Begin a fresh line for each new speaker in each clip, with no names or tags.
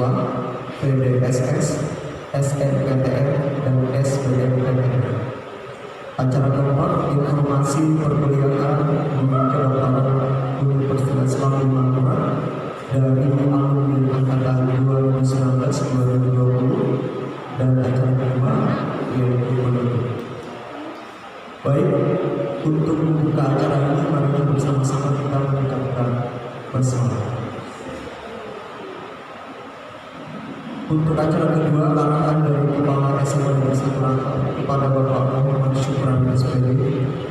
Mahasiswa, PDSS, SNPTN, dan SBMPTN. Acara keempat, informasi perkuliahan di kedokteran Universitas Islam Madura dari alumni angkatan 2019-2020, dan acara kedua yaitu penutup. Baik, untuk membuka acara ini, mari bersama-sama kita mengucapkan basmalah. Untuk acara kedua, arahan dari Kepala SMA Negeri 1 Rantau kepada Bapak Muhammad Syukran SPD,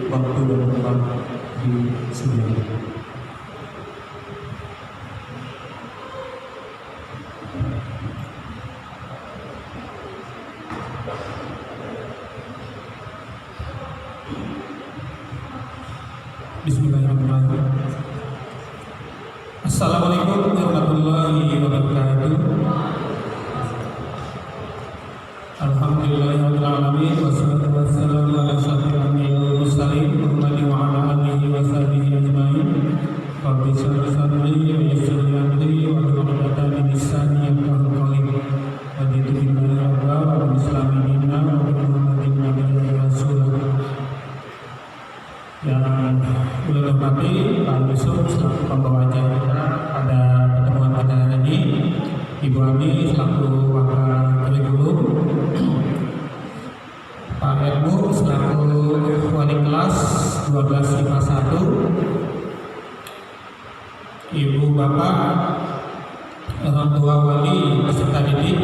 waktu dan tempat disediakan.
Bismillahirrahmanirrahim. Assalamualaikum warahmatullahi wabarakatuh. Alhamdulillahirabbil alamin, wassalatu wassalamu ala asyrofil anbiya'i wal mursalin Muhammadin wa ala alihi wa sahbihi ajmain. Rabbi shrah li sadri wa yassir li amri wahlul 'uqdatam min lisani yafqahu qawli. Raditu billahi rabban wa bil islami dinan wa bi Muhammadin nabiyyan rasulah. Yang boleh hormati Pak Yusuf selaku pembawa acara kita pada pertemuan pada hari ini, Ibu Ami selaku wakil kurikulum, Pak Edmu selaku wali kelas 12 IPA 1, Ibu Bapak orang tua wali peserta didik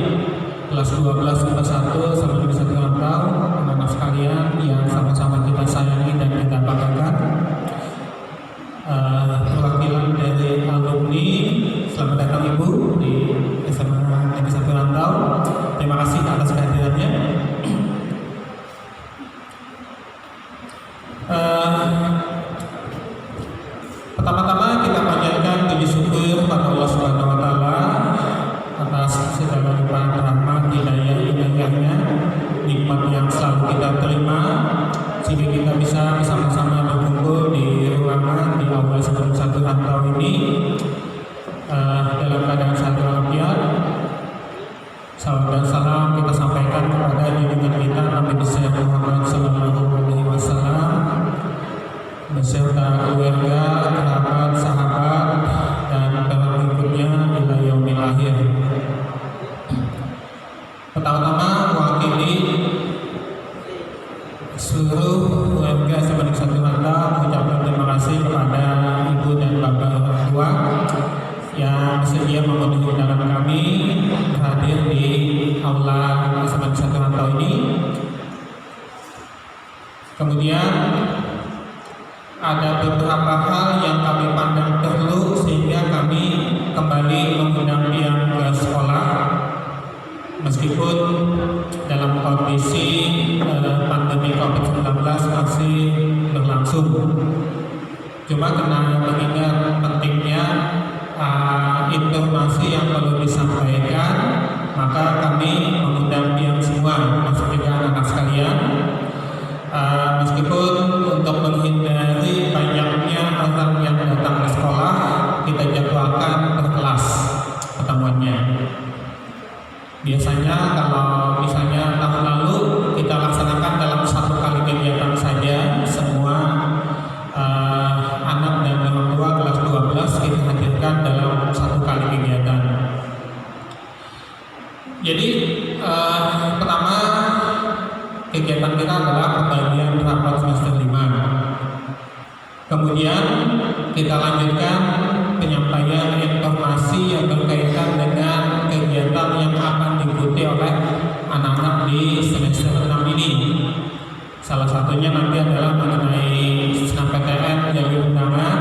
kelas 12 IPA 1 sama Negeri 1 Rantau, anak-anak sekalian yang sama-sama kita sayangi dan kita banggakan. Perwakilan dari alumni, selamat datang Ibu di SMA Negeri 1 Rantau. Terima kasih atas kehadirannya. Pertama-tama kita panjatkan puji syukur kepada Allah Subhanahu wa taala atas segala limpahan rahmat, hidayah, inayahnya, nikmat yang selalu kita terima sehingga kita bisa bersama-sama berkumpul di ruangan di aula SMA 1 Rantau ini dalam keadaan sehat walafiat. Salam dan salam kita sampaikan kepada junjungan kita Nabi besar Muhammad sallallahu alaihi wasallam beserta keluarga, kerabat, sahabat, dan para pengikutnya hingga yaumil akhir. Pertama-tama mewakili seluruh warga SMA Negeri 1 Rantau mengucapkan terima kasih kepada ibu dan bapak orang tua yang bersedia memenuhi undangan kami hadir di aula SMA Negeri 1 Rantau ini. Kemudian ada beberapa hal yang kami pandang perlu sehingga kami kembali mengundang pihak ke sekolah meskipun dalam kondisi pandemi COVID-19 masih berlangsung. Cuma karena mengingat pentingnya informasi yang perlu disampaikan, maka kami mengundang pihak semua, maksudnya anak-anak sekalian. Meskipun untuk menghindari banyaknya orang yang datang ke sekolah, kita jadwalkan per kelas pertemuannya. Biasanya kalau misalnya tahun lalu kita laksanakan dalam satu kali kegiatan saja, semua anak dan orang tua kelas 12 kita hadirkan dalam satu kali kegiatan. Jadi pertama kegiatan kita adalah pembagian rapat semester 5. Kemudian kita lanjutkan penyampaian informasi yang berkaitan dengan kegiatan yang akan diikuti oleh anak-anak di semester 6 ini. Salah satunya nanti adalah mengenai SNMPTN jalur undangan.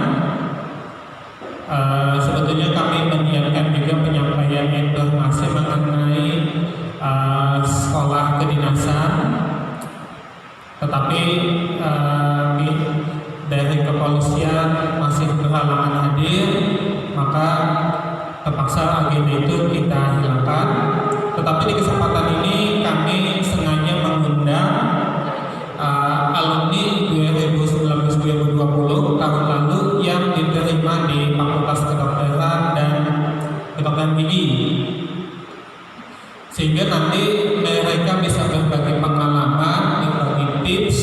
Sebetulnya kami menyiapkan juga penyampaian informasi mengenai sekolah kedinasan, tetapi dari kepolisian masih berhalangan hadir, maka terpaksa agenda itu kita hilangkan. Tetapi di kesempatan ini kami sengaja mengundang alumni 2019-2020 tahun lalu yang diterima di Fakultas Kedokteran dan Kedokteran Gigi sehingga nanti mereka bisa berbagi pengalaman, berbagi tips,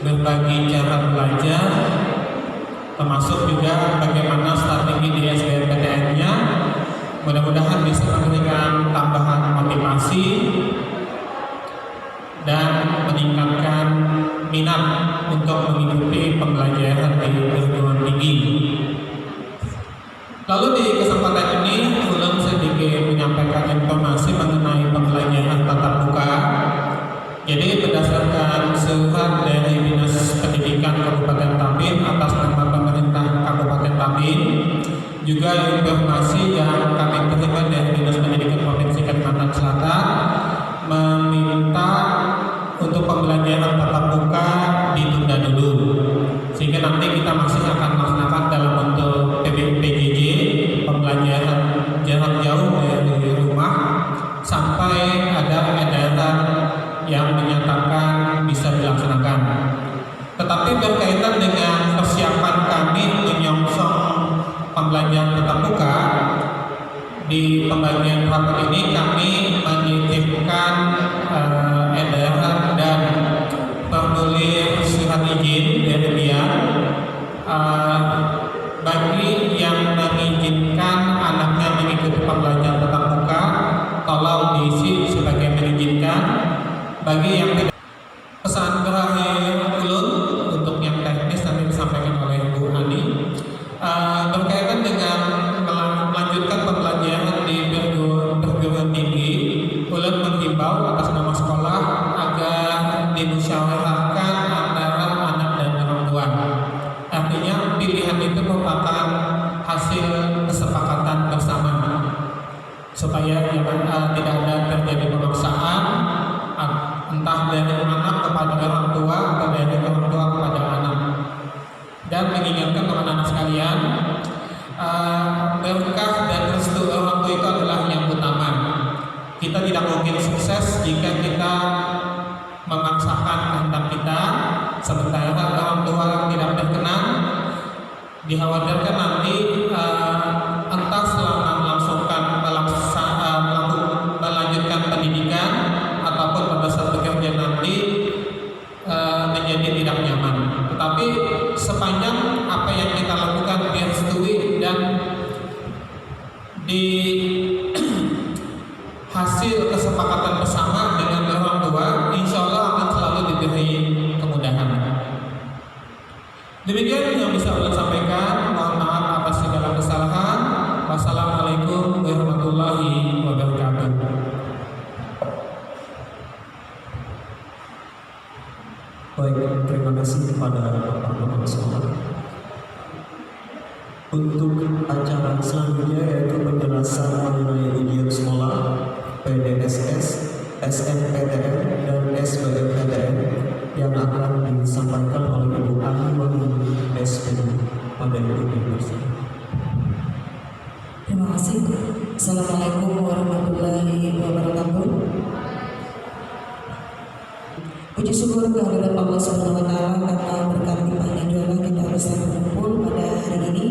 berbagi cara belajar, termasuk juga bagaimana strategi di SBMPTN-nya. Mudah-mudahan bisa memberikan tambahan motivasi dan meningkatkan minat untuk mengikuti pembelajaran di perguruan tinggi. Lalu di kesempatan ini ulun sedikit menyampaikan informasi mengenai pembelajaran tatap muka. Jadi berdasarkan surat dari Dinas Pendidikan Kabupaten Tapin atas nama pemerintah Kabupaten Tapin, juga informasi yang kami terima dari Dinas Pendidikan Provinsi Kalimantan Selatan meminta untuk pembelajaran tatap muka ditunda dulu, sehingga nanti kita masih akan melaksanakan dalam bentuk PJJ, pembelajaran jarak jauh dari rumah, sampai ada edaran yang menyatakan bisa dilaksanakan. Tetapi berkaitan dengan persiapan kami menyongsong pembelajaran tatap muka, di pembagian rapat ini kami menitipkan edaran dan formulir surat izin dari dia bagi yang mengizinkan anaknya mengikuti pembelajaran tatap muka, tolong diisi sebagai mengizinkan. Bagi yang tidak, pesan terakhir ulun untuk yang teknis nanti disampaikan oleh Bu Ani berkaitan dengan melanjutkan pembelajaran di perguruan tinggi. Ulun menghimbau atas nama sekolah agar dimusyawarahkan antara anak dan orang tua. Artinya pilihan itu merupakan hasil kesepakatan bersama, supaya tidak ada terjadi pemaksaan entah dari anak kepada orang tua atau dari orang tua kepada anak. Dan mengingatkan teman-teman sekalian, berkah dan restu orang tua itu adalah yang utama. Kita tidak mungkin sukses jika kita memaksakan kehendak kita, sementara orang tua tidak berkenan. Dikhawatirkan nanti entah selama melanjutkan pendidikan ataupun pada saat bekerja nanti menjadi tidak nyaman. Tetapi sepanjang apa yang kita lakukan direstui dan di hasil kesepakatan bersama dengan orang tua, insya Allah akan selalu diberi kemudahan. Demikian yang bisa saya sampaikan. Mohon maaf atas segala kesalahan. Wassalamualaikum warahmatullahi wabarakatuh.
Baik, terima kasih kepada Bapak Kepala Sekolah. Untuk acara selanjutnya yaitu penjelasan mengenai ujian sekolah, PDSS, SNPTN, dan SBMPTN yang akan disampaikan oleh Ibu Ani Wahyuni SPD. Pada Ibu Universitas.
Terima kasih. Assalamualaikum warahmatullahi wabarakatuh. Puji syukur kehadirat Allah Subhanahu wa Ta'ala karena berkat limpahnya jualan kita bisa berkumpul pada hari ini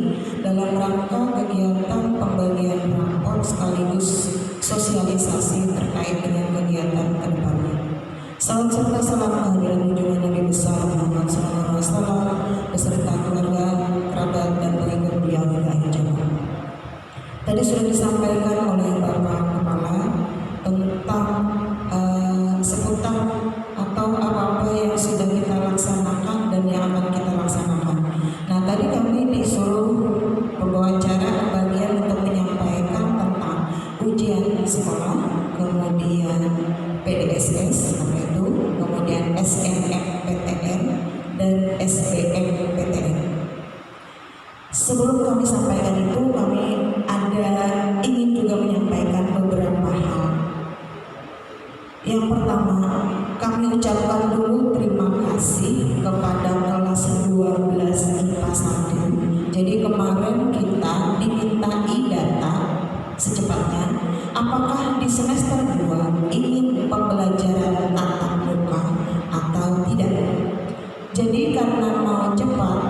dalam rangka kegiatan pembagian rapor sekaligus sosialisasi terkait dengan kegiatan ke depannya. Salam serta salam kehadiran junjungan Nabi besar Muhammad SAW beserta keluarga, kerabat dan pengikut beliau hingga akhir zaman. Tadi sudah disampaikan oleh Bapak Kepala tentang seputar atau apa-apa yang sudah kita laksanakan dan yang akan kita laksanakan. Nah, tadi kami disuruh pembawa acara bagian untuk menyampaikan tentang ujian sekolah, kemudian PDSS, kemudian SNMPTN dan SBMPTN. Sebelum kami sampaikan itu, kami ingin juga menyampaikan beberapa hal. Yang pertama, kami ucapkan dulu terima kasih kepada kelas 12 IPA 1. Jadi kemarin kita dimintai data secepatnya apakah di semester 2 ingin pembelajaran tatap muka atau tidak. Jadi karena mau cepat,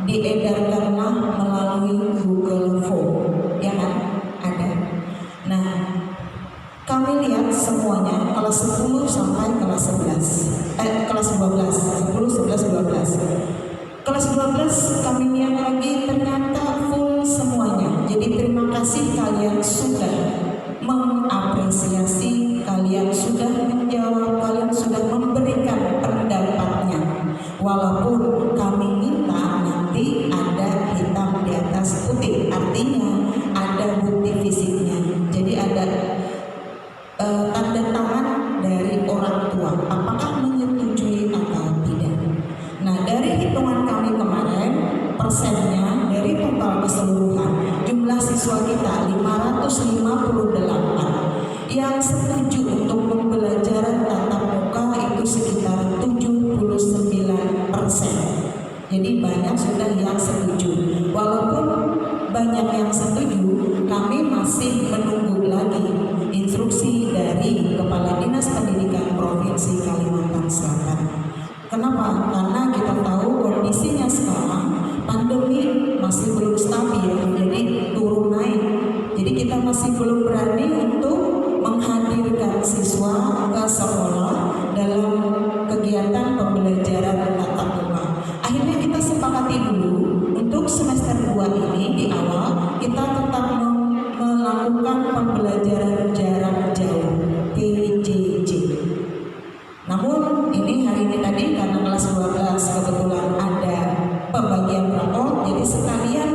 diedarkanlah melalui Google Form, ya kan? Ada. Nah, Kami lihat semuanya kelas 10 sampai kelas 11. Kelas 12, 10, 11, 12. Kelas 12 kami lihat lagi ternyata full semuanya. Jadi terima kasih kalian sudah mengapresiasi, kalian sudah menjawab, kalian sudah memberikan pendapatnya. Walaupun kami minta nanti ada hitam di atas putih, artinya ada bukti fisiknya. Jadi ada tanda tangan dari orang tua, apakah menyetujui atau tidak. Nah, dari hitungan kami kemarin, persennya dari total keseluruhan jumlah siswa kita 558, yang setuju untuk pembelajaran tatap muka itu sekitar 79%. Jadi banyak sudah yang setuju. Walaupun banyak yang setuju, kami masih menunggu lagi instruksi dari Kepala Dinas Pendidikan Provinsi Kalimantan Selatan. Kenapa? Karena kita tahu kondisinya sekarang pandemi masih belum stabil, jadi turun naik. Jadi kita masih belum berani untuk menghadirkan siswa ke sekolah dalam kegiatan pembelajaran tatap muka. Akhirnya kita sepakati dulu untuk semester 2 ini di awal kita tetap melakukan pembelajaran jarak jauh PJJ. Namun ini hari ini tadi karena kelas 12 kebetulan ada pembagian rapor, jadi sekalian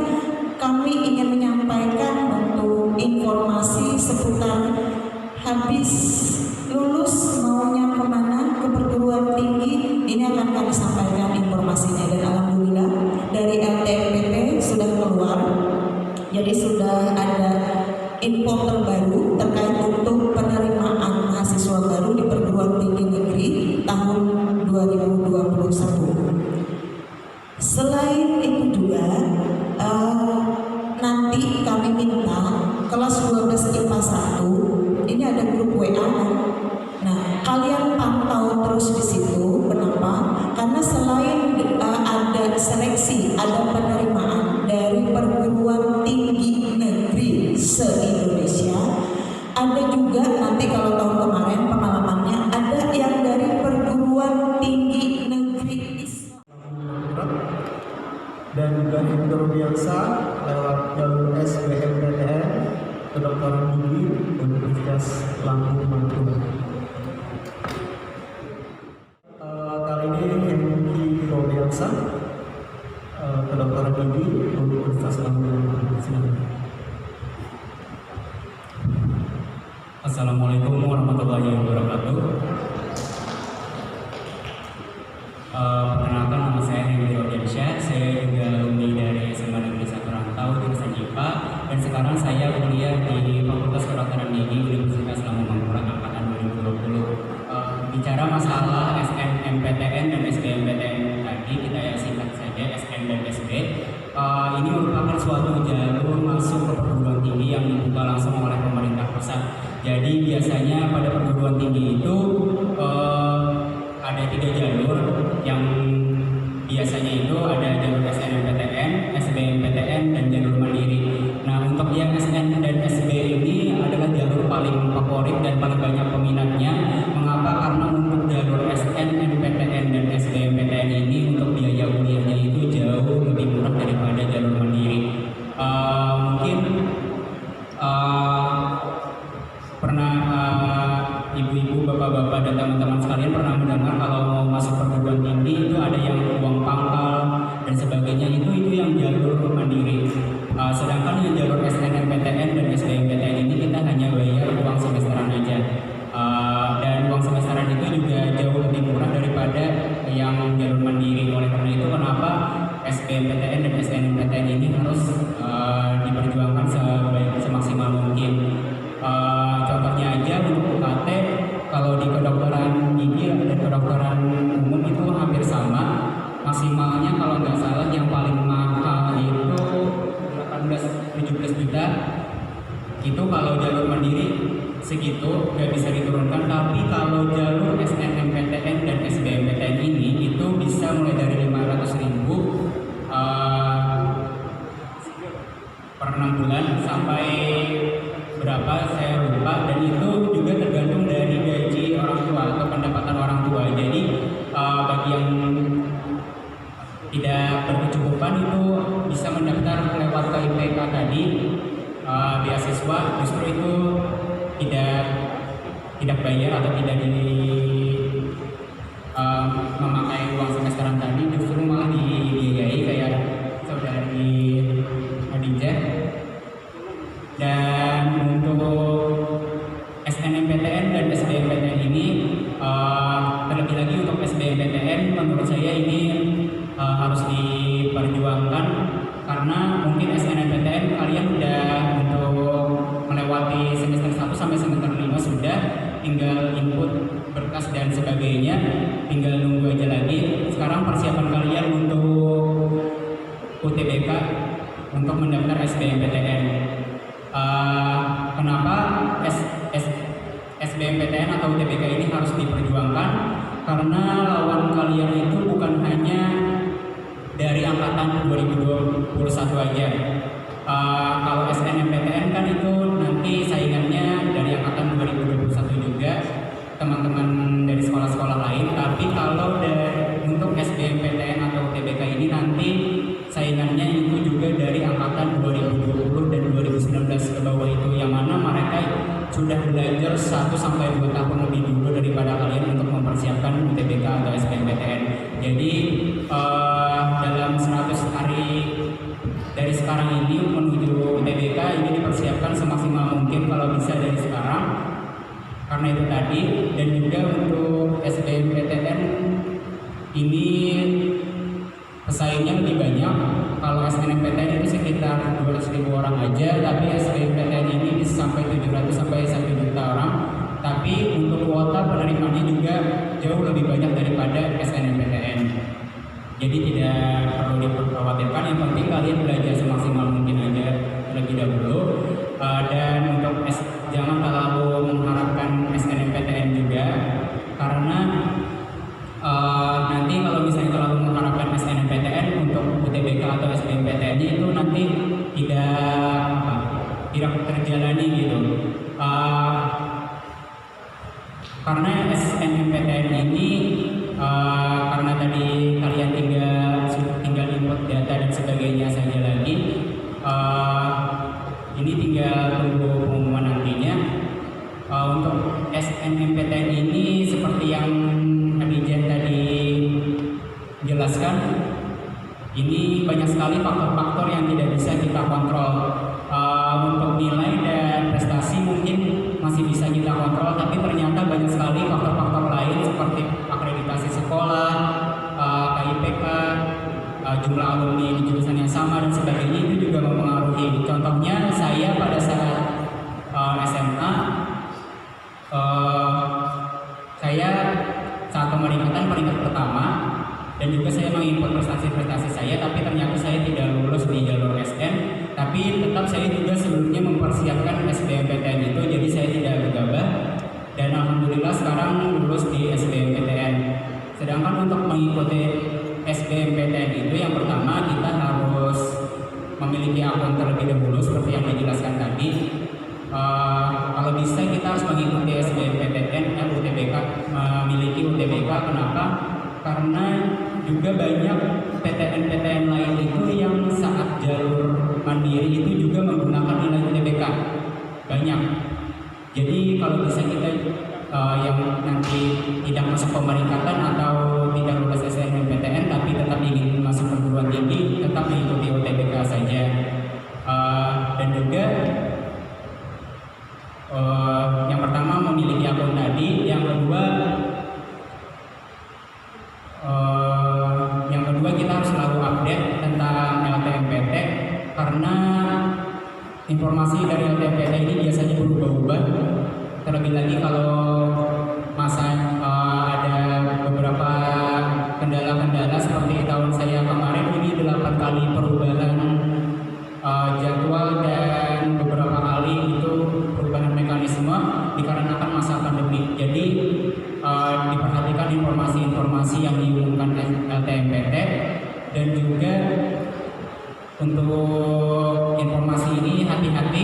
kami ingin menyampaikan untuk informasi seputar habis lulus maunya kemana, ke perguruan tinggi. Ini akan kami sampaikan informasinya, dan alhamdulillah dari LTMPT sudah keluar. Jadi sudah ada info terbaru terkait untuk penerimaan mahasiswa baru di perguruan tinggi negeri tahun 2021. Selain itu juga nanti kami minta kelas 12 IPA 1 ini ada grup WA. Nah, kalian pantau terus di situ. Kenapa? Karena selain ada seleksi, ada penerimaan dari perguruan tinggi negeri se-Indonesia, ada juga nanti kalau tahun kemarin pengalamannya ada yang dari perguruan tinggi negeri Islam.
Dan juga interbiasa lewat jalur SBMPTN Kedokteran Gigi Universitas Lampung Manado. Kali ini interbiasa Kedokteran Gigi Universitas Lampung Manado.
Assalamualaikum warahmatullahi wabarakatuh. Perkenalkan, nama saya Henry Rodiansyah. Saya juga alumni dari SMA Negeri 1 Rantau jurusan IPA, dan sekarang saya kuliah di Fakultas Kedokteran Gigi Universitas Lampung Mangkurat angkatan 2020. Bicara masalah SNMPTN dan SBMPTN tadi, kita singkat saja SN dan SB. Ini merupakan suatu jalur masuk ke perguruan tinggi yang dibuka langsung oleh pemerintah pusat. Jadi biasanya pada perguruan tinggi itu ada 3 jalur, yang biasanya itu ada jalur SNMPTN, SBMPTN, dan jalur mandiri. Nah, untuk yang SN dan SB ini adalah jalur paling favorit dan paling banyak peminatnya. Mengapa? Karena untuk jalur SNMPTN dan SBMPTN ini untuk biaya kuliahnya itu jauh lebih murah daripada jalur mandiri. Mungkin pernah ibu-ibu, bapak-bapak, dan teman-teman sekalian pernah mendengar kalau mau masuk perguruan tinggi itu ada yang uang pangkal dan sebagainya, itu yang jalur mandiri. Sedangkan yang jalur SNMPTN dan SBMPTN ini kita hanya bayar uang semesteran aja, dan uang semesteran itu juga jauh lebih murah daripada yang jalur mandiri. Oleh karena itu kenapa SBMPTN dan SNMPTN ini harus diperjuangkan semaksimal mungkin. Contohnya aja untuk UKT, kalau di kedokteran gigi dan kedokteran umum itu hampir sama. Maksimalnya kalau nggak salah yang paling mahal itu 18-17 juta. Itu kalau jalur mandiri segitu, nggak bisa diturunkan. Tapi kalau jalur SNMPTN dan SBMPTN ini itu bisa mulai dari 500.000 per 6 bulan sampai berapa saya lupa, dan itu juga tidak bayar atau tidak memakai uang semesteran tadi, justru malah dibiayai kayak saudari Khadijah. Dan untuk SNMPTN dan SBMPTN ini, terlebih lagi untuk SBMPTN menurut saya ini harus diperjuangkan, karena mungkin SNMPTN kalian udah untuk melewati semester 1 sampai semester 5 sudah, tinggal input berkas dan sebagainya, tinggal nunggu aja lagi. Sekarang persiapan kalian untuk UTBK untuk mendaftar SBMPTN. Kenapa SBMPTN atau UTBK ini harus diperjuangkan? Karena lawan kalian itu bukan hanya dari angkatan 2021 aja. Kalau SNMPTN kan itu nanti saingannya dari angkatan 2021 juga, teman-teman dari sekolah-sekolah lain. Tapi kalau untuk SBMPTN atau UTBK ini nanti saingannya itu juga dari angkatan 2020 dan 2019 ke bawah itu, yang mana mereka sudah belajar 1-2 tahun lebih dulu daripada kalian untuk mempersiapkan UTBK atau SBMPTN. Jadi dalam 100 hari dari sekarang ini menuju UTBK ini dipersiapkan semaksimal mungkin kalau bisa dari sekarang, karena itu tadi. Dan juga untuk SBMPTN ini pesaingnya lebih banyak. Kalau SNMPTN itu sekitar 200.000 orang aja, tapi SBMPTN ini bisa sampai 700 sampai 1 juta orang. Tapi untuk kuota penerimanya juga jauh lebih banyak daripada SNMPTN. Jadi tidak perlu dikhawatirkan, yang penting kalian belajar semaksimal mungkin aja terlebih dahulu. Dan untuk jangan terlalu mengharapkan SNMPTN juga, karena nanti kalau misalnya terlalu mengharapkan SNMPTN untuk UTBK atau SBMPTN-nya itu nanti tidak terjalani gitu. Karena SNMPTN ini karena tadi kalian tinggal input data dan sebagainya saja lagi, ini tinggal tunggu pengumuman nantinya. Untuk SNMPTN ini seperti yang Khadijah tadi jelaskan, ini banyak sekali faktor-faktor yang tidak bisa kita kontrol. Untuk nilai dan prestasi mungkin masih bisa kita kontrol, tapi ternyata banyak sekali faktor-faktor lain seperti akreditasi sekolah, KIPK, jumlah alumni di jurusan yang sama dan sebagainya, itu juga mempengaruhi. Contohnya saya pada saat SMA, saya saat pemeringkatan peringkat pertama, dan juga saya menginput prestasi-prestasi saya, tapi ternyata saya tidak lulus di jalur SN. Tapi tetap saya juga sebelumnya mempersiapkan SBMPTN itu, jadi saya tidak gegabah, dan alhamdulillah sekarang lulus di SBMPTN. Sedangkan untuk mengikuti SBMPTN itu, yang pertama kita harus memiliki akun terlebih dahulu seperti yang dijelaskan tadi. Kalau bisa kita harus mengikuti SBMPTN, UTBK, memiliki UTBK. Kenapa? Karena juga banyak PTN-PTN lain itu yang saat jalur mandiri itu juga menggunakan nilai UTBK banyak. Jadi kalau bisa kita yang nanti tidak masuk pemeringkatan atau tidak lulus SNMPTN tapi tetap ingin masuk perguruan tinggi, tetap mengikuti UTBK saja. Dan juga yang pertama memiliki akun tadi, yang kedua kita harus selalu update tentang LTMPT, karena informasi dari LTMPT ini biasanya berubah-ubah. Terlebih lagi kalau ada beberapa kendala-kendala seperti tahun saya kemarin ini 8 kali perubahan jadwal dan beberapa kali itu perubahan mekanisme dikarenakan masa pandemi. Jadi diperhatikan informasi-informasi yang diumumkan LTMPT, dan juga untuk informasi ini hati-hati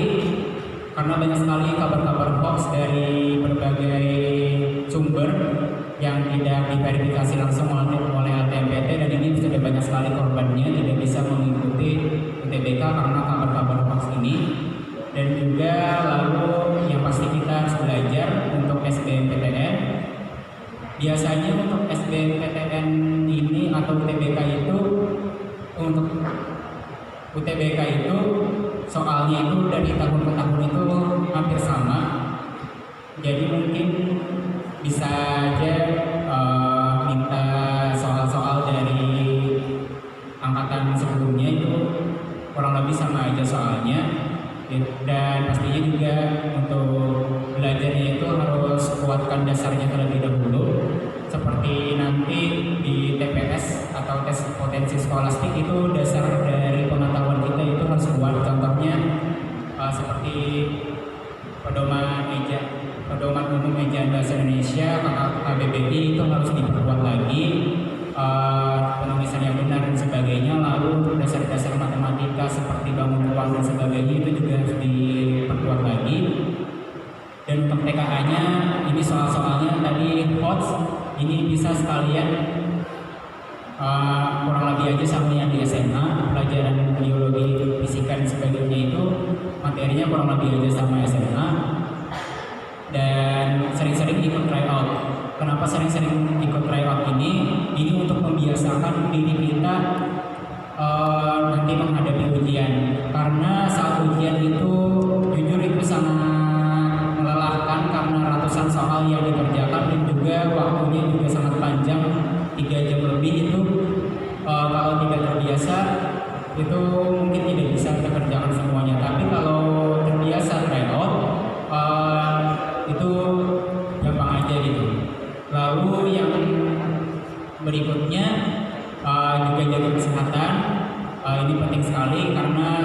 karena banyak sekali kabar-kabar hoax dari berbagai sumber yang tidak diverifikasi langsung oleh LTMPT, dan ini sudah banyak sekali korbannya tidak bisa mengikuti UTBK karena kabar-kabar hoax ini. Dan juga lalu yang pasti kita harus belajar untuk SBM biasanya untuk SBMPTN ini atau UTBK itu, untuk UTBK itu soalnya itu dari tahun ke tahun itu hampir sama. Jadi mungkin bisa aja minta soal-soal dari angkatan sebelumnya itu kurang lebih sama aja soalnya. Dan pastinya juga untuk belajarnya itu harus kuatkan dasarnya terlebih dahulu. Seperti nanti di TPS atau tes potensi skolastik itu dasar dari pengetahuan kita itu harus kuat. Contohnya seperti pedoman umum ejaan bahasa Indonesia KBBI itu harus diperkuat lagi, penulisan yang benar dan sebagainya. Lalu untuk dasar-dasar matematika seperti bangun ruang dan sebagainya itu juga harus diperkuat lagi. Dan untuk TKA-nya ini soal-soalnya tadi HOTS ini bisa sekalian kurang lebih aja sama yang di SMA, pelajaran biologi, fisika dan sebagainya itu materinya kurang lebih aja sama SMA. Dan sering-sering ikut tryout. Kenapa sering-sering ikut tryout ini? Ini untuk membiasakan diri kita nanti menghadapi ujian. Karena saat ujian itu jujur itu sangat melelahkan karena ratusan soal yang dikerjakan dan juga waktunya juga sangat panjang, 3 jam lebih itu. Kalau tidak terbiasa itu mungkin tidak bisa kita kerjakan semuanya. Tapi kalau terbiasa tryout itu gampang aja gitu. Lalu yang berikutnya juga jaga kesehatan. Ini penting sekali karena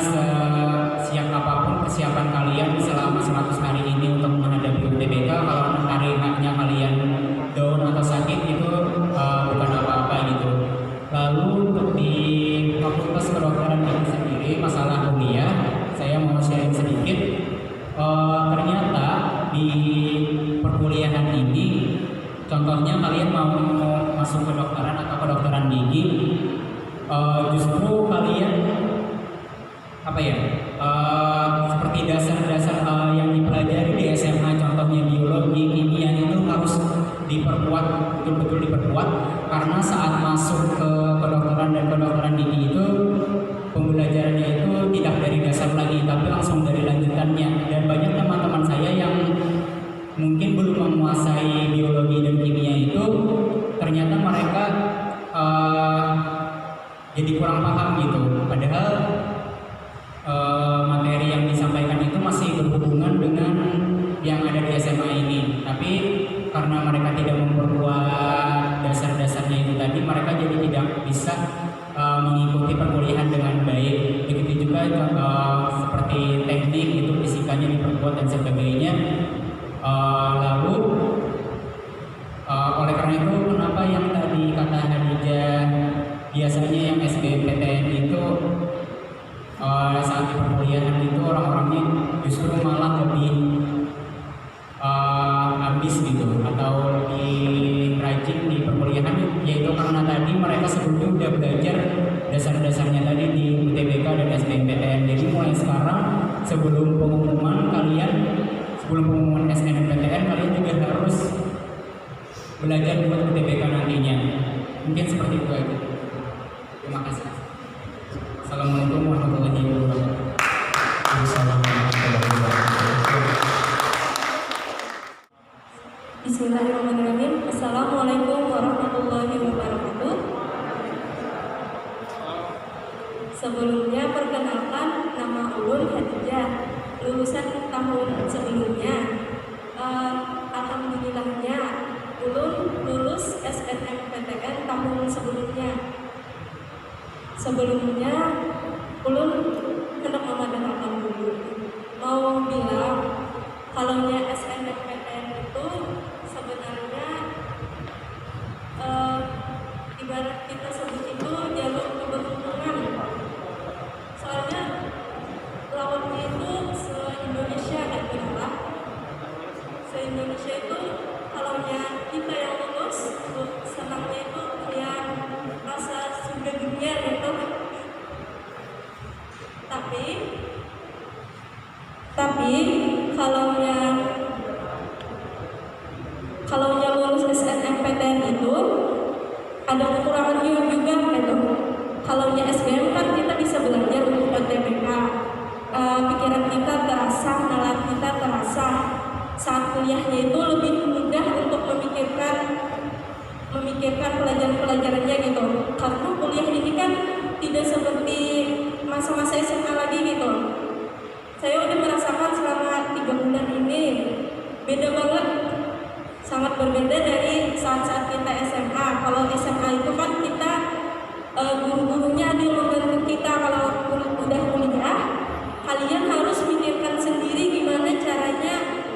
siap apapun persiapan kalian selama 100 hari ini untuk menghadapi UTBK, kalau hari-harinya kalian down atau sakit itu bukan apa-apa gitu. Lalu untuk di Fakultas Kedokteran ini sendiri masalah kuliah, saya mau sharing sedikit. Ternyata di perkuliahan ini, contohnya kalian mau masuk kedokteran atau kedokteran gigi, justru kalian seperti dasar-dasar yang dipelajari di SMA, contohnya biologi, kimia itu harus diperkuat, betul-betul diperkuat, karena saat masuk ke kedokteran dan kedokteran gigi itu pembelajarannya itu tidak dari dasar lagi, tapi langsung dari lanjutannya. Dan banyak teman-teman saya yang mungkin belum menguasai biologi dan kimia itu, ternyata mereka jadi kurang paham gitu. Padahal materi yang disampaikan itu masih berhubungan dengan yang ada di SMA ini. Tapi karena mereka tidak memperkuat dasar-dasarnya itu tadi, mereka jadi tidak bisa mengikuti perkuliahan dengan baik. Begitu juga seperti teknik itu fisikanya diperkuat dan sebagainya. Lalu oleh karena itu kenapa yang tadi kata Hadijah, biasanya yang SBMPTN itu saat di perkuliahan itu orang-orangnya justru malah lebih habis gitu atau lebih rajin di perkuliahan, yaitu karena tadi mereka sebelumnya udah belajar dasar-dasarnya tadi di UTBK dan SBMPTN. Jadi mulai sekarang sebelum pengumuman SNMPTN kalian juga harus belajar buat UTBK nantinya. Mungkin seperti itu aja. Terima kasih. Assalamualaikum warahmatullahi wabarakatuh.
Bismillahirrahmanirrahim. Assalamualaikum warahmatullahi wabarakatuh. Sebelumnya perkenalkan, nama Ulun Hadijah, lulusan tahun sebelumnya. Alhamdulillahnya Ulun lulus SNMPTN tahun sebelumnya. Sebelumnya Ulun hendak memadamkan dulu. Mau bilang kalaunya SNMPTN itu sebenarnya ibarat kita sebut itu jalur keberuntungan. Soalnya lawannya itu se-Indonesia kan berapa? Se-Indonesia itu kalaunya kita yang lulus, senangnya itu kayak rasa sudah dunia gitu. Tapi kalaunya lulus SNMPTN SNMPTN itu ada kekurangannya juga gitu. Kalau di SBM kan kita bisa belajar untuk UTBK, pikiran kita terasa, nalar kita terasa. Saat kuliahnya itu lebih mudah untuk memikirkan pelajaran-pelajarannya gitu. Karena kuliah ini kan tidak seperti masa-masa SMA lagi gitu. Saya udah merasakan selama 3 bulan ini beda banget, sangat berbeda dari saat-saat kita SMA. Kalau SMA itu kan kita guru-gurunya ada yang membantu kita. Kalau udah kuliah, kalian harus mikirkan sendiri gimana caranya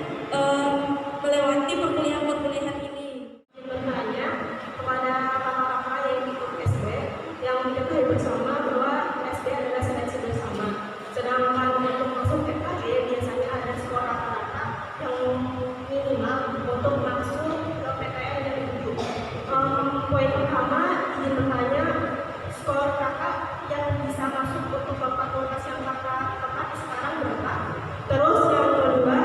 melewati perkuliahan ini.
Bertanya kepada kakak-kakak yang ikut SD yang diketahui bersama bahwa SD adalah seleksi bersama. Sedangkan untuk masuk FKG biasanya ada skor rata-rata yang minimal untuk masuk ke PTN dari 7. Poin pertama izin bertanya skor kakak yang bisa masuk untuk fakultas yang kakak tepati sekarang berapa? Terus yang kedua,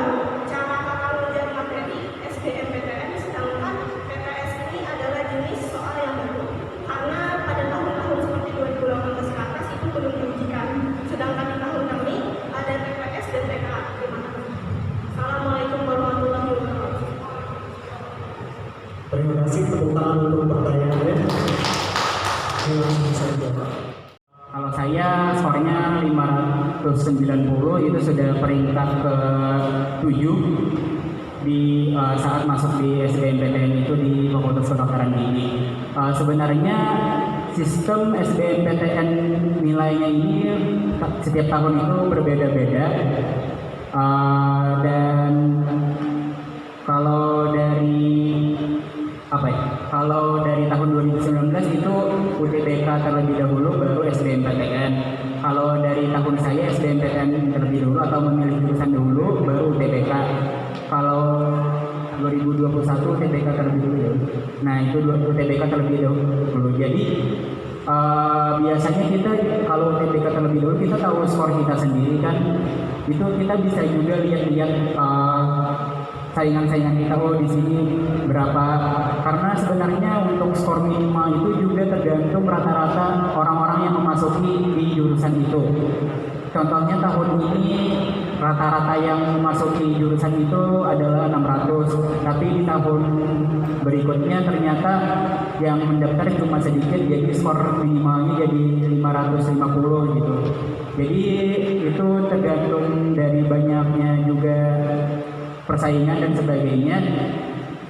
cara kakak belajar materi SBMPTN, sedangkan PTS ini adalah jenis soal yang baru karena pada tahun-tahun seperti 2018 ke atas itu belum diujikan, sedangkan di tahun kami ada TPS dan TKA. Terima kasih. Assalamualaikum warahmatullahi wabarakatuh.
Terima kasih, tepuk tangan untuk pertanyaannya. Langsung saja, Pak.
Kalau saya skornya 590, itu sudah peringkat ke-7 di saat masuk di SBMPTN itu di Fakultas Kedokteran Gigi. Sebenarnya sistem SBMPTN nilainya ini setiap tahun itu berbeda-beda, dan kalau dari tahun 2019 itu UTBK terlebih dahulu baru SBMPTN. Kalau dari tahun saya SBMPTN terlebih dahulu atau memilih jurusan dulu baru UTBK. Kalau 2021 UTBK terlebih dulu ya. Nah itu UTBK terlebih dahulu. Jadi biasanya kita kalau UTBK terlebih dahulu kita tahu skor kita sendiri kan. Itu kita bisa juga lihat-lihat saingan-saingan kita, oh di sini berapa, karena sebenarnya untuk skor minimal itu juga tergantung rata-rata orang-orang yang memasuki di jurusan itu. Contohnya tahun ini rata-rata yang memasuki jurusan itu adalah 600, tapi di tahun berikutnya ternyata yang mendaftar cuma sedikit, jadi skor minimalnya jadi 550 gitu. Jadi itu tergantung dari banyaknya juga persaingan dan sebagainya.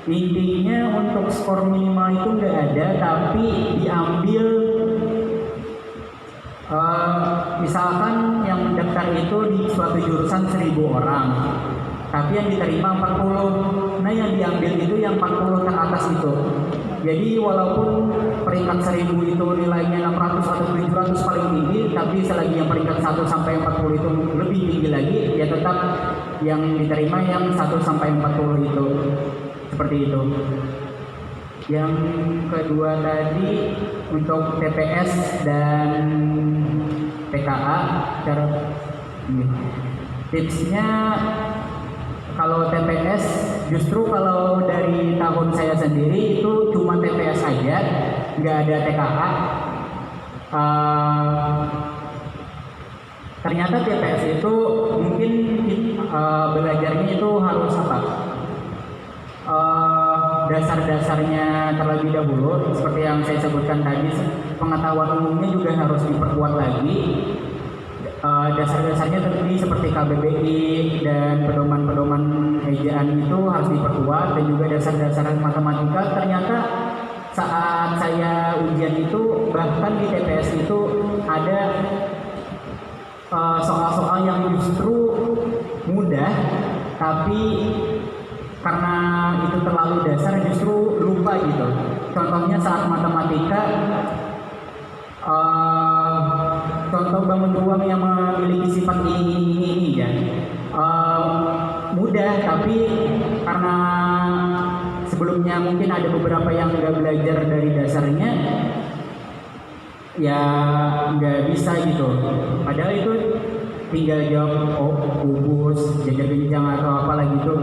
Intinya untuk skor minimal itu nggak ada, tapi diambil misalkan yang mendaftar itu di suatu jurusan 1000 orang, tapi yang diterima 40. Nah yang diambil itu yang 40 teratas itu. Jadi walaupun peringkat 1000 itu nilainya 600 atau 700 paling tinggi, tapi selagi yang peringkat 1 sampai 40 itu lebih tinggi lagi, ya tetap yang diterima yang 1 sampai 40 itu. Seperti itu. Yang kedua tadi untuk TPS dan TKA, cara tipsnya kalau TPS justru kalau dari tahun saya sendiri itu cuma TPS aja, nggak ada TKA. Ternyata TPS itu mungkin belajarnya itu harus apa? Dasar-dasarnya terlebih dahulu, seperti yang saya sebutkan tadi, pengetahuan umumnya juga harus diperkuat lagi. Dasar-dasarnya tadi seperti KBBI dan pedoman-pedoman ejaan itu harus diperkuat, dan juga dasar-dasar matematika. Ternyata saat saya ujian itu bahkan di TPS itu ada soal-soal yang justru mudah, tapi karena itu terlalu dasar justru lupa gitu. Contohnya saat matematika, contoh bangun ruang yang memiliki sifat ini ya, mudah, tapi karena sebelumnya mungkin ada beberapa yang nggak belajar dari dasarnya, ya nggak bisa gitu. Padahal itu tinggal jawab kubus, jajar jenjang atau apalah gitu.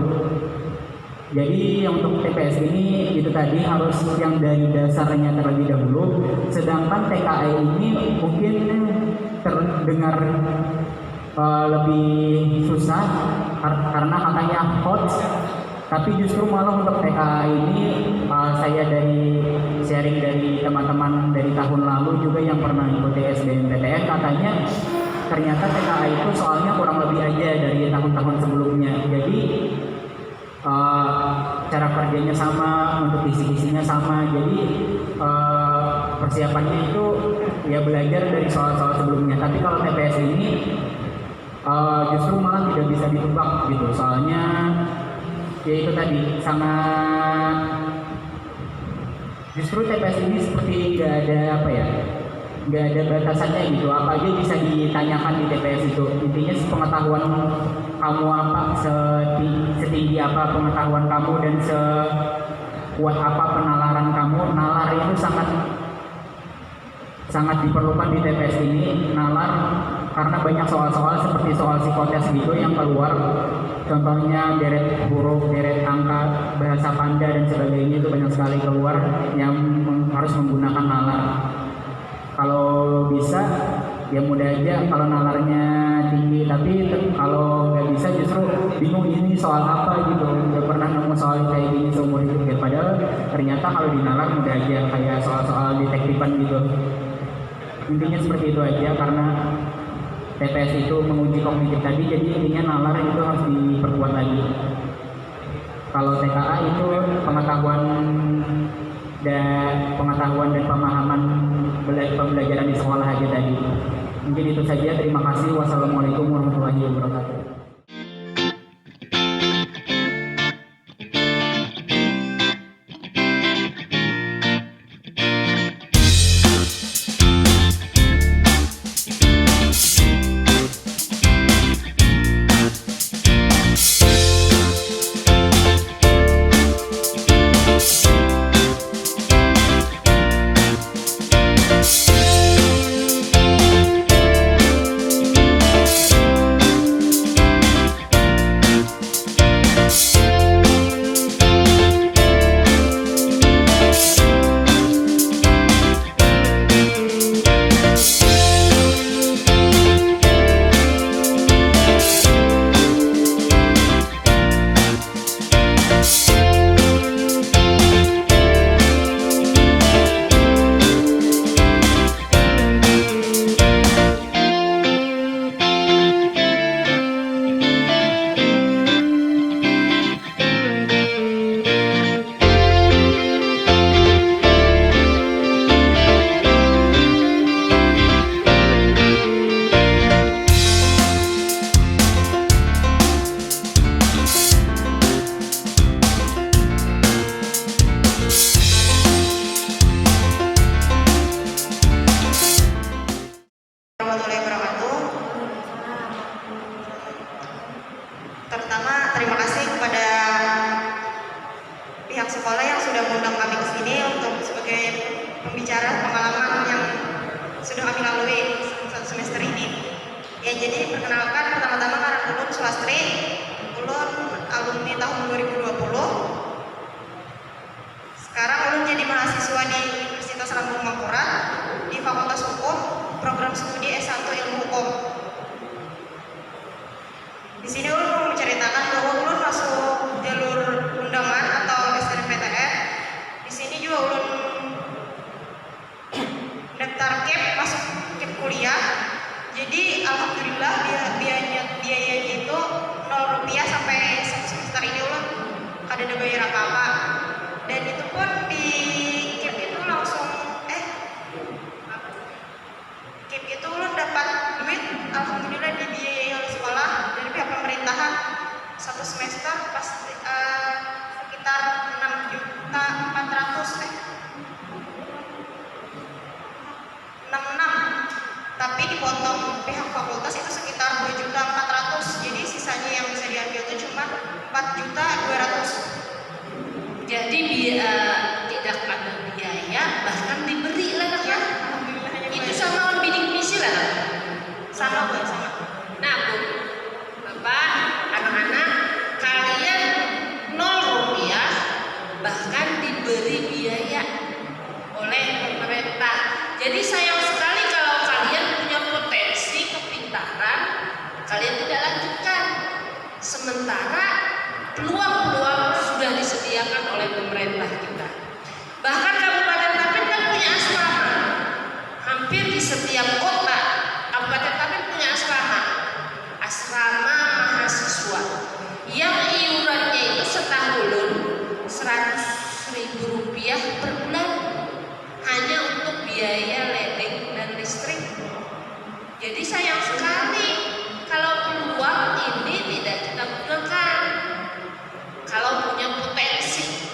Jadi yang untuk TPS ini itu tadi harus yang dari dasarnya terlebih dahulu, sedangkan TKI ini mungkin terdengar lebih susah karena katanya hots, tapi justru malah untuk TKI ini saya dari sharing dari teman-teman dari tahun lalu juga yang pernah ikuti SBMPTN, katanya ternyata TKI itu soalnya kurang lebih aja dari tahun-tahun sebelumnya. Jadi cara kerjanya sama, untuk kisi-kisinya sama, jadi persiapannya itu ya belajar dari soal-soal sebelumnya. Tapi kalau TPS ini justru malah tidak bisa ditebak gitu, soalnya ya itu tadi sangat, justru TPS ini seperti nggak ada apa ya, nggak ada batasannya gitu, apa aja bisa ditanyakan di TPS itu. Intinya pengetahuan kamu apa, setinggi apa pengetahuan kamu dan sekuat apa penalaran kamu. Nalar itu sangat diperlukan di TPS ini, nalar, karena banyak soal-soal seperti soal psikotes gitu yang keluar, contohnya deret huruf, deret angka, bahasa panda dan sebagainya, itu banyak sekali keluar yang harus menggunakan nalar. Kalau bisa ya mudah aja kalau nalarnya tinggi, tapi kalau nggak bisa justru bingung ini soal apa gitu, nggak pernah nemu soal kayak gini seumur hidup ya. Padahal ternyata kalau di nalar mudah aja, kayak soal-soal detektifan gitu. Intinya seperti itu aja, karena TPS itu menguji kognitif tadi, jadi intinya nalar itu harus diperkuat lagi. Kalau TKA itu pengetahuan dan pemahaman pembelajaran di sekolah aja tadi. Mungkin itu saja, terima kasih. Wassalamualaikum warahmatullahi wabarakatuh.
Pertama, terima kasih kepada pihak sekolah yang sudah mengundang kami ke sini untuk sebagai pembicara pengalaman yang sudah kami lalui satu semester ini. Ya, jadi perkenalkan, pertama-tama karena Ulun Sulastri, Ulun alumni tahun 2020. Sekarang Ulun jadi mahasiswa di Universitas Lambung Mangkurat di Fakultas Hukum, program studi S1 Ilmu Hukum. Di sini Ulun mau menceritakan bahwa Ulun masuk jalur undangan atau SNMPTN. Di sini juga Ulun daftar KEP, masuk KEP kuliah. Jadi alhamdulillah biayanya itu 0 rupiah sampai semester ini Ulun kada ada bayar apa-apa. Dan itu pun di KEP itu langsung KEP itu Ulun dapat duit alhamdulillah dibiayai oleh sekolah dari pihak pemerintahan. Satu semester pas sekitar 6.400 tapi dipotong pihak fakultas itu sekitar 2.400.000, jadi sisanya yang bisa diambil itu cuma 4.200.000.
Jadi tidak ada biaya, bahkan diberi lah kan?
Ya, alhamdulillah hanya
Itu sama orang bidik misi lah.
sama Bu, sama.
Nah Bu, Bapak, anak-anak, kalian 0 rupiah diberi biaya oleh pemerintah. Jadi sayang sekali kalau kalian punya potensi kepintaran, kalian tidak lanjutkan. Sementara peluang-peluang sudah disediakan oleh pemerintah kita. Bahkan Kabupaten Tapen kan punya asrama. Hampir di setiap kota Kabupaten Tapen punya asrama. Asrama mahasiswa yang iurannya itu setahun Rp100.000 per bulan hanya untuk biaya ledeng dan listrik. Jadi sayang sekali kalau peluang ini tidak kita gunakan. Kalau punya potensi,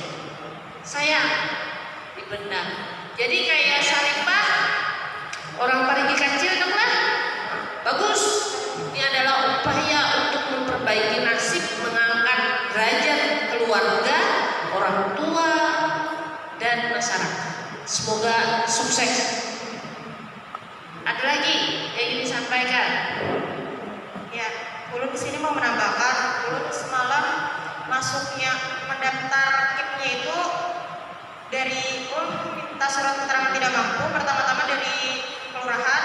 sayang dibenam. Jadi kayak Syarifah, orang Parigi kecil kan lah, bagus. Ini adalah upaya untuk memperbaiki nasib, mengangkat derajat keluarga, orang tua, dan masyarakat. Semoga sukses. Ada lagi yang ingin disampaikan?
Ya, ulun di sini mau menambahkan, ulun semalam masuknya mendaftar KIP-nya itu dari ulun minta surat keterangan tidak mampu, pertama-tama dari kelurahan,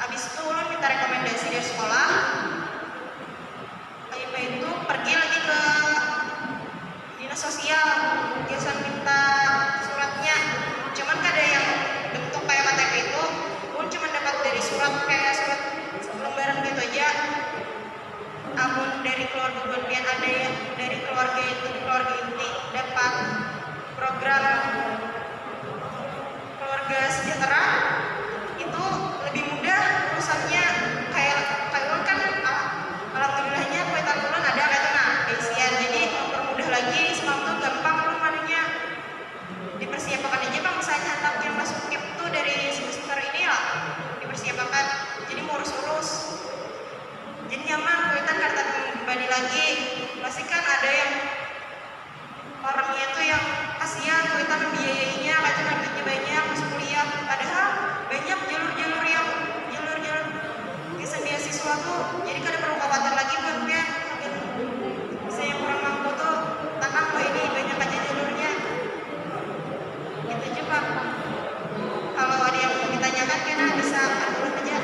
habis itu ulun minta rekomendasi dari sekolah, habis itu pergi lagi ke dinas sosial, biasa minta suratnya, cuman ada yang bentuk kayak KTP itu, ulun cuma dapat dari surat kayak surat lembaran gitu aja. Namun dari keluarga berlebihan ada yang dari keluarga itu keluarga inti dapat program keluarga sejahtera, itu lebih mudah urusannya. Kayak kan alhamdulillahnya kuitan bulan ada kayak nah isian, jadi mempermudah lagi semalam tuh gampang lu mananya dipersiapkan aja bang, misalnya anak yang masuk KIP tuh dari semester ini lah dipersiapkan, jadi mau urus-urus jadi nyaman. Kuitan kartu pribadi lagi pasti kan ada yang orangnya tuh yang kasihan, kuitan biayainya kadang duitnya banyak masuk kuliah, padahal banyak jalur-jalur yang jalur-jalur kisah beasiswa tuh, jadi kada perlu khawatir lagi buat kan bisa yang kurang mampu tuh tenang kok, ini banyak aja jalurnya gitu aja pak. Kalau ada yang mau ditanyakan kena bisa aduan aja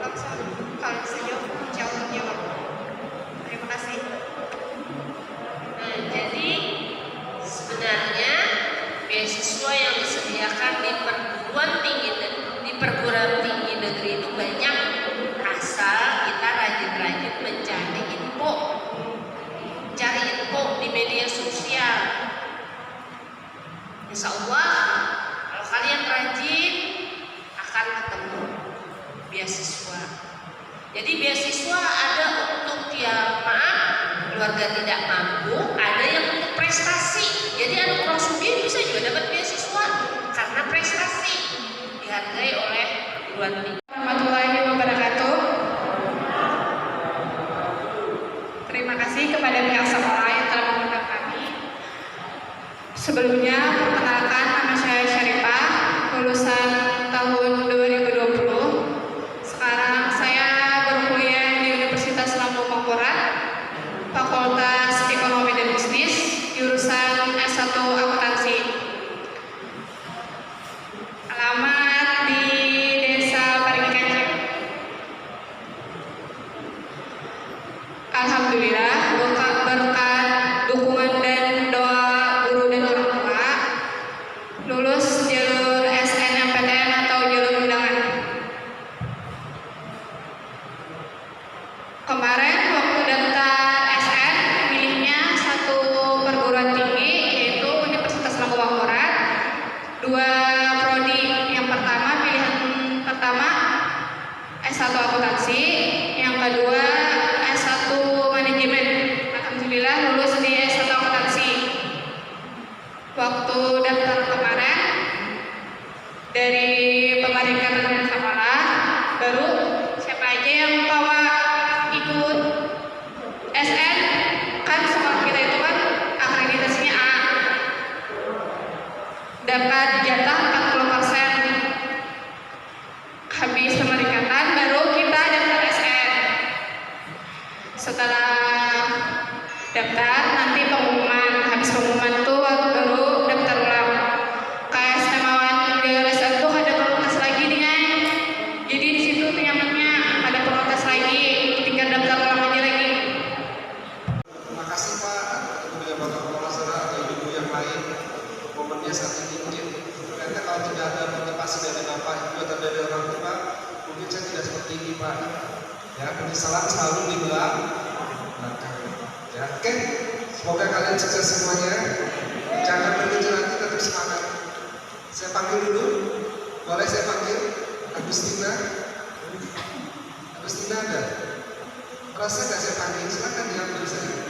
langsung, kalau bisa jawab. Terima kasih.
Nah, jadi sebenarnya beasiswa yang disediakan di perguruan tinggi negeri itu banyak, asal kita rajin-rajin mencari info, di media sosial. Insya Allah kalau kalian rajin akan ketemu beasiswa. Jadi beasiswa ada untuk yang keluarga tidak mampu, ada yang untuk prestasi. Jadi anak orang sugih bisa juga dapat beasiswa karena prestasi dihargai oleh perguruan tinggi.
Warahmatullahi wabarakatuh. Terima kasih kepada pihak sekolah yang telah mengundang kami. Sebelumnya, perkenalkan nama saya Syarifah, lulusan tahun 2020. Sekarang saya berkuliah di Universitas Lambung Mangkurat, Fakultas Ekonomi dan Bisnis, jurusan S1 Akuntansi. Alamat di Desa Parigi Kancil. Alhamdulillah, berkat dukungan dan doa guru dan orang tua, lulus jalur SNMPTN atau jalur undangan. Kemarin waktu daftar SN, pilihnya satu perguruan tinggi, yaitu Universitas Lambung Mangkurat. Dua prodi, yang pertama pilihan pertama S1 Akuntansi, yang kedua S1 Manajemen. Alhamdulillah lulus di S1 Akuntansi. Waktu daftar kemarin dari pemerintah dan sekolah baru siapa aja yang bawa ikut SN, kan sekolah kita itu kan akreditasinya A, dapat jatah 40%. Habis pemeringkatan baru kita daftar SN. Setelah daftar nanti pengumuman, habis pengumuman tuh baru daftar ulang.
kemampuannya saat ini mungkin ternyata kalau tidak ada motivasi dari bapak ibu atau dari orang tua mungkin saya tidak seperti ini pak. Ya, penyesalan selalu di belakang. Ya, oke. Semoga kalian sukses semuanya. Jangan berkecil hati, tetap semangat. Saya panggil dulu. Boleh saya panggil? Agustina. Agustina ada? Merasa nggak saya panggil? Silakan diambil saya.